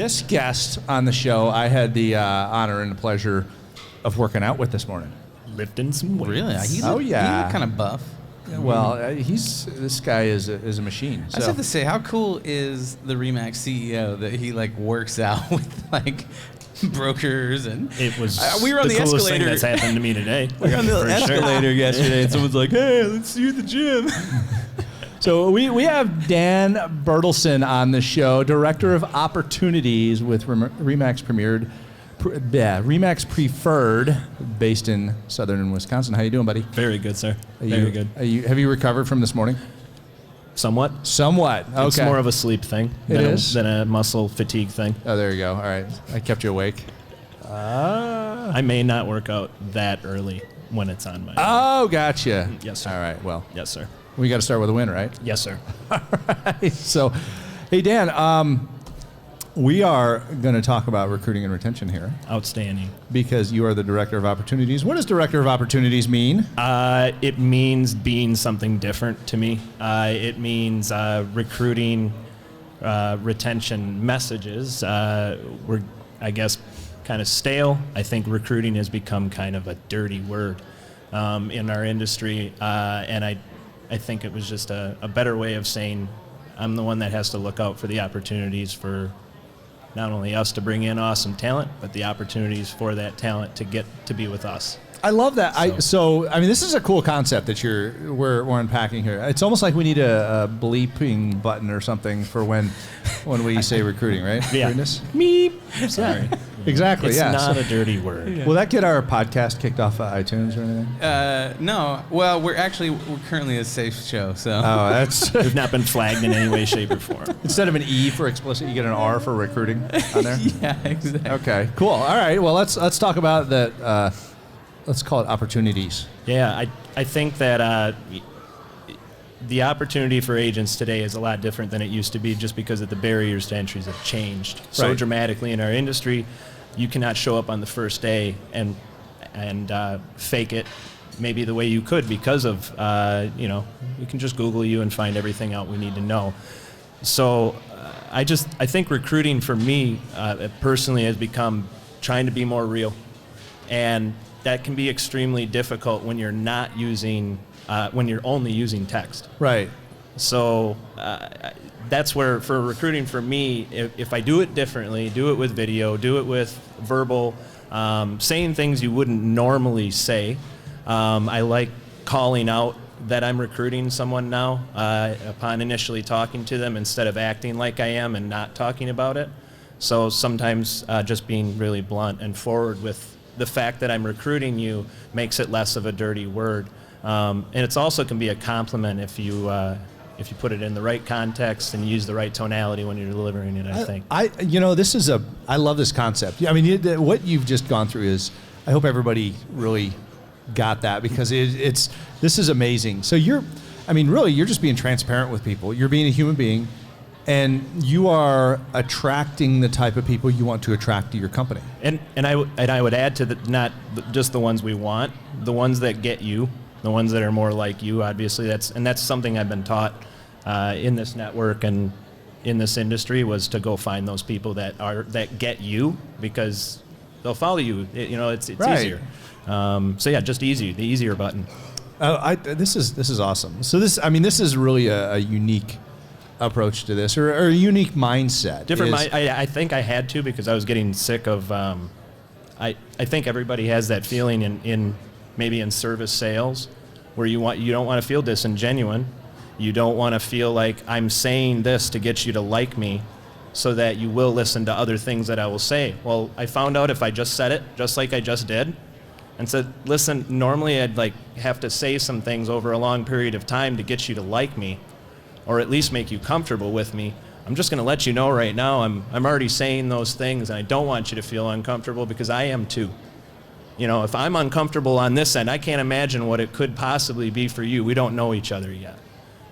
this guest on the show, I had the honor and the pleasure of working out with this morning. Lifting some weights. Really? He looked kind of buff. Well, this guy is a machine. So. I just have to say, how cool is the Remax CEO that he like works out with like brokers and it was we were on the coolest escalator. thing that's happened to me today. We were on the escalator yesterday, and someone's like, "Hey, let's see you at the gym." So we have Dan Bertelson on the show, Director of Opportunities with Remax Remax Preferred, based in southern Wisconsin. How you doing, buddy? Very good, sir. Very good. Have you recovered from this morning? Somewhat. Okay. It's more of a sleep thing than a muscle fatigue thing. Oh, there you go. All right. I kept you awake. I may not work out that early when it's on my Oh, gotcha. Yes, sir. All right. Well. Yes, sir. We got to start with a win, right? Yes, sir. All right. So, hey, Dan, we are going to talk about recruiting and retention here. Outstanding. Because you are the Director of Opportunities. What does Director of Opportunities mean? It means being something different to me. It means recruiting, retention messages. We're, I guess, kind of stale. I think recruiting has become kind of a dirty word in our industry, and I think it was just a better way of saying I'm the one that has to look out for the opportunities for not only us to bring in awesome talent, but the opportunities for that talent to get to be with us. I love that. So I mean, this is a cool concept that we're unpacking here. It's almost like we need a bleeping button or something for when we say recruiting, right? Yeah. Meep. Sorry. Exactly. It's yeah. not a dirty word. Yeah. Will that get our podcast kicked off of iTunes or anything? No. Well, we're currently a safe show, so. Oh, that's. We've not been flagged in any way, shape, or form. Instead of an E for explicit, you get an R for recruiting on there. Yeah, exactly. Okay. Cool. All right. Well, let's talk about that. Let's call it opportunities. Yeah, I think that the opportunity for agents today is a lot different than it used to be, just because of the barriers to entries have changed so dramatically in our industry. You cannot show up on the first day and fake it maybe the way you could because of, we can just Google you and find everything out we need to know. So I think recruiting for me personally has become trying to be more real. And that can be extremely difficult when you're not using, when you're only using text. Right. So that's where, for recruiting for me, if I do it differently, do it with video, do it with verbal, saying things you wouldn't normally say. I like calling out that I'm recruiting someone now upon initially talking to them, instead of acting like I am and not talking about it. So sometimes just being really blunt and forward with the fact that I'm recruiting you makes it less of a dirty word. And it's also can be a compliment if you put it in the right context and use the right tonality when you're delivering it, I think. I love this concept. I mean, what you've just gone through is, I hope everybody really got that, because this is amazing. So you're just being transparent with people. You're being a human being, and you are attracting the type of people you want to attract to your company. And I would add to that, not just the ones we want, the ones that get you, the ones that are more like you. Obviously, that's something I've been taught in this network and in this industry, was to go find those people that get you, because they'll follow you. It's right. Easier. So yeah, just the easier button. This is awesome. So this is really a unique approach to this, or a unique mindset. I think I had to, because I was getting sick of. I think everybody has that feeling in maybe in service sales, where you don't want to feel disingenuous. You don't want to feel like I'm saying this to get you to like me, so that you will listen to other things that I will say. Well, I found out if I just said it, just like I just did, and said, listen, normally I'd have to say some things over a long period of time to get you to like me, or at least make you comfortable with me. I'm just going to let you know right now, I'm already saying those things, and I don't want you to feel uncomfortable, because I am too. If I'm uncomfortable on this end, I can't imagine what it could possibly be for you. We don't know each other yet.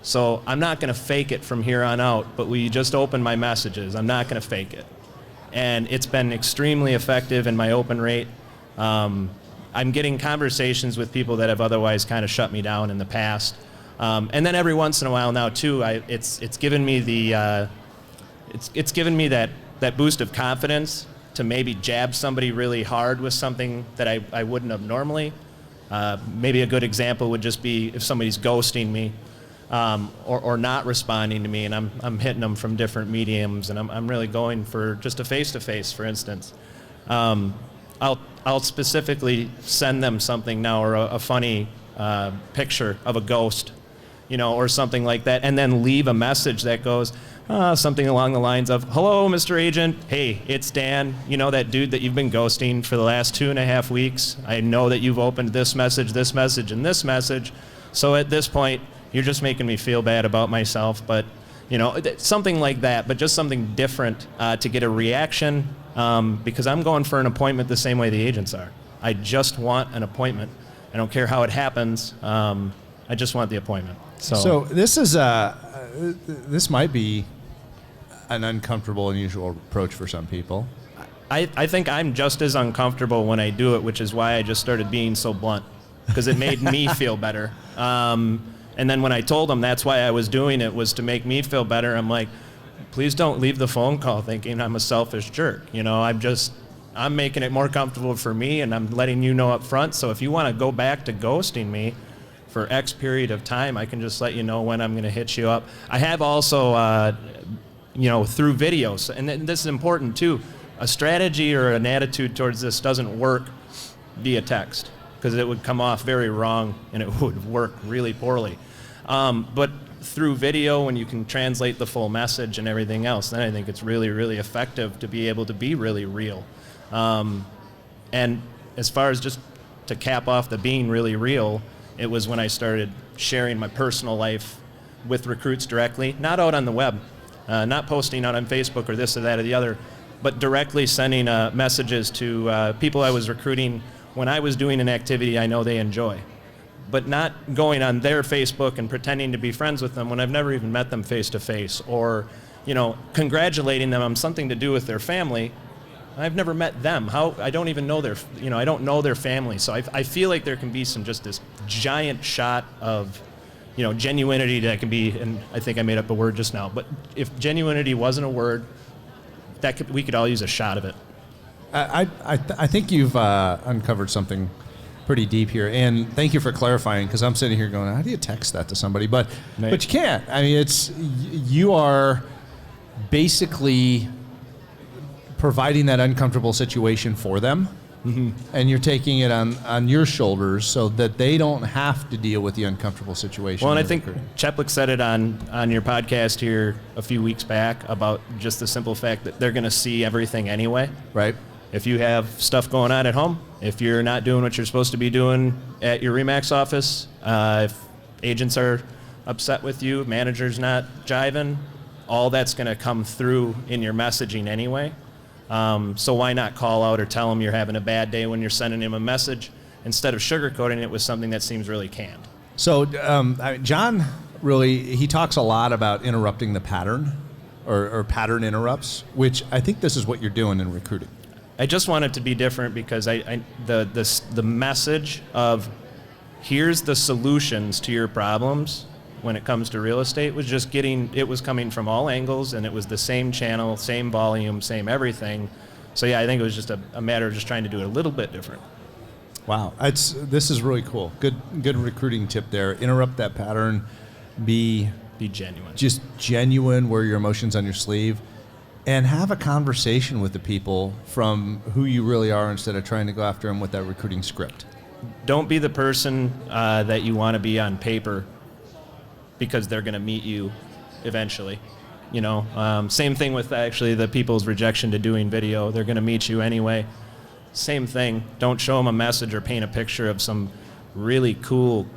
So I'm not going to fake it from here on out, but we just open my messages. I'm not going to fake it. And it's been extremely effective in my open rate. I'm getting conversations with people that have otherwise kind of shut me down in the past. And then every once in a while now too, it's given me the it's given me that that boost of confidence to maybe jab somebody really hard with something that I wouldn't have normally. Maybe a good example would just be if somebody's ghosting me or not responding to me, and I'm hitting them from different mediums, and I'm really going for just a face-to-face, for instance. I'll specifically send them something now, or a funny picture of a ghost, or something like that, and then leave a message that goes something along the lines of, "Hello, Mr. Agent. Hey, it's Dan. You know that dude that you've been ghosting for the last 2.5 weeks? I know that you've opened this message, and this message. So at this point, you're just making me feel bad about myself." But, something like that, but just something different to get a reaction, because I'm going for an appointment the same way the agents are. I just want an appointment. I don't care how it happens. I just want the appointment. So this is this might be an uncomfortable, unusual approach for some people. I think I'm just as uncomfortable when I do it, which is why I just started being so blunt, because it made me feel better. And then when I told them that's why I was doing it, was to make me feel better, I'm like, please don't leave the phone call thinking I'm a selfish jerk. I'm making it more comfortable for me, and I'm letting you know up front. So if you want to go back to ghosting me for X period of time, I can just let you know when I'm going to hit you up. I have also, through videos, and this is important too, a strategy or an attitude towards this doesn't work via text, because it would come off very wrong and it would work really poorly. But through video, when you can translate the full message and everything else, then I think it's really, really effective to be able to be really real. And as far as just to cap off the being really real, it was when I started sharing my personal life with recruits directly, not out on the web, not posting out on Facebook or this or that or the other, but directly sending messages to people I was recruiting when I was doing an activity I know they enjoy, but not going on their Facebook and pretending to be friends with them when I've never even met them face to face, or congratulating them on something to do with their family. I've never met them. I don't even know I don't know their family. So I feel like there can be this giant shot of, genuinity that can be, and I think I made up a word just now, but if genuinity wasn't a word, we could all use a shot of it. I think you've uncovered something pretty deep here, and thank you for clarifying, because I'm sitting here going, how do you text that to somebody? But you can't. I mean, you are basically providing that uncomfortable situation for them, and you're taking it on your shoulders so that they don't have to deal with the uncomfortable situation. Well, and I think Cheplik said it on your podcast here a few weeks back about just the simple fact that they're going to see everything anyway. Right. If you have stuff going on at home, if you're not doing what you're supposed to be doing at your RE/MAX office, if agents are upset with you, manager's not jiving, all that's going to come through in your messaging anyway. So why not call out or tell them you're having a bad day when you're sending him a message, instead of sugarcoating it with something that seems really canned? So John he talks a lot about interrupting the pattern, or pattern interrupts, which I think this is what you're doing in recruiting. I just want it to be different, because the message of here's the solutions to your problems when it comes to real estate was coming from all angles, and it was the same channel, same volume, same everything. So yeah, I think it was just a matter of just trying to do it a little bit different. Wow, this is really cool. Good recruiting tip there. Interrupt that pattern. Be genuine. Just genuine. Wear your emotions on your sleeve. And have a conversation with the people from who you really are, instead of trying to go after them with that recruiting script. Don't be the person that you want to be on paper, because they're going to meet you eventually. Same thing with actually the people's rejection to doing video. They're going to meet you anyway. Same thing. Don't show them a message or paint a picture of some really cool,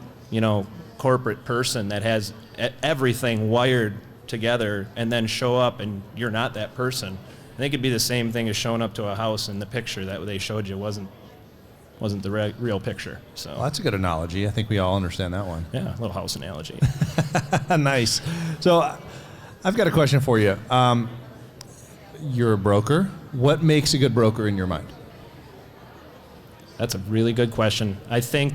corporate person that has everything wired together, and then show up and you're not that person. I think it'd be the same thing as showing up to a house and the picture that they showed you wasn't the real picture. So well, that's a good analogy. I think we all understand that one. Yeah, a little house analogy. Nice. So I've got a question for you. You're a broker. What makes a good broker in your mind? That's a really good question. I think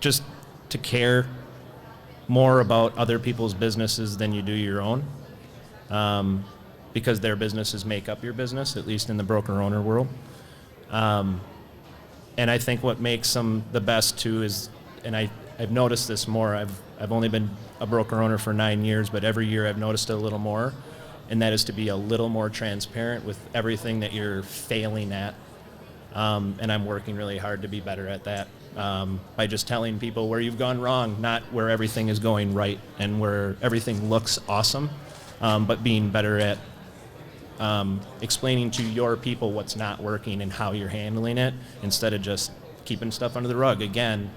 just to care more about other people's businesses than you do your own. because their businesses make up your business, at least in the broker-owner world. And I think what makes them the best too is, and I've noticed this more, I've only been a broker-owner for 9 years, but every year I've noticed it a little more, and that is to be a little more transparent with everything that you're failing at. And I'm working really hard to be better at that, by just telling people where you've gone wrong, not where everything is going right and where everything looks awesome, but being better at explaining to your people what's not working and how you're handling it, instead of just keeping stuff under the rug. Again,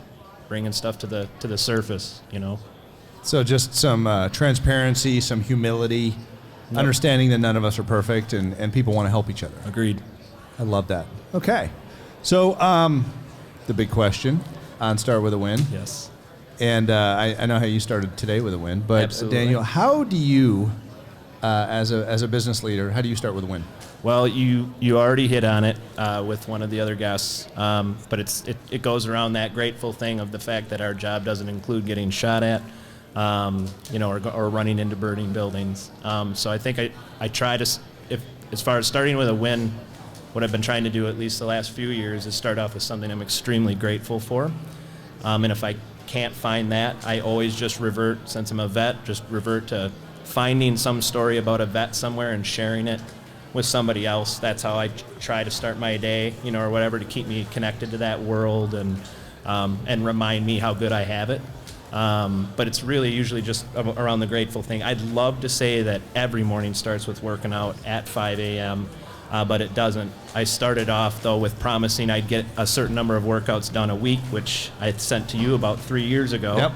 bringing stuff to the surface, you know. So just some transparency, some humility, understanding that none of us are perfect, and people want to help each other. Agreed. I love that. Okay. So the big question on Start With a Win. Yes. And I know how you started today with a win, but Absolutely. Daniel, how do you, as a business leader, how do you start with a win? Well, you already hit on it with one of the other guests, but it goes around that grateful thing of the fact that our job doesn't include getting shot at, or running into burning buildings. So I think I try to, as far as starting with a win, what I've been trying to do at least the last few years is start off with something I'm extremely grateful for. And if I can't find that, I always just revert, since I'm a vet, to finding some story about a vet somewhere and sharing it with somebody else. That's how I try to start my day, or whatever, to keep me connected to that world and remind me how good I have it. But it's really usually just around the grateful thing. I'd love to say that every morning starts with working out at 5 a.m., but it doesn't. I started off, though, with promising I'd get a certain number of workouts done a week, which I sent to you about 3 years ago.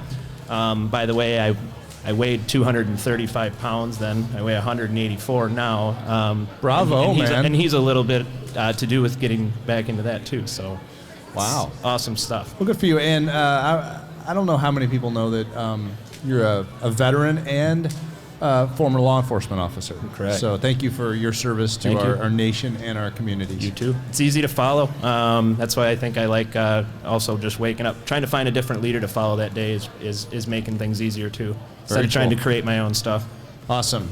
Yep. By the way, I weighed 235 pounds then. I weigh 184 now. Bravo, man. And he's a little bit to do with getting back into that, too. So, Wow. Awesome stuff. Well, good for you. And I don't know how many people know that you're a veteran and former law enforcement officer. Correct. So thank you for your service to Thank you. our nation and our communities. You too. It's easy to follow. That's why I think I like also just waking up. Trying to find a different leader to follow that day is making things easier too. Instead Very of trying cool. to create my own stuff. Awesome.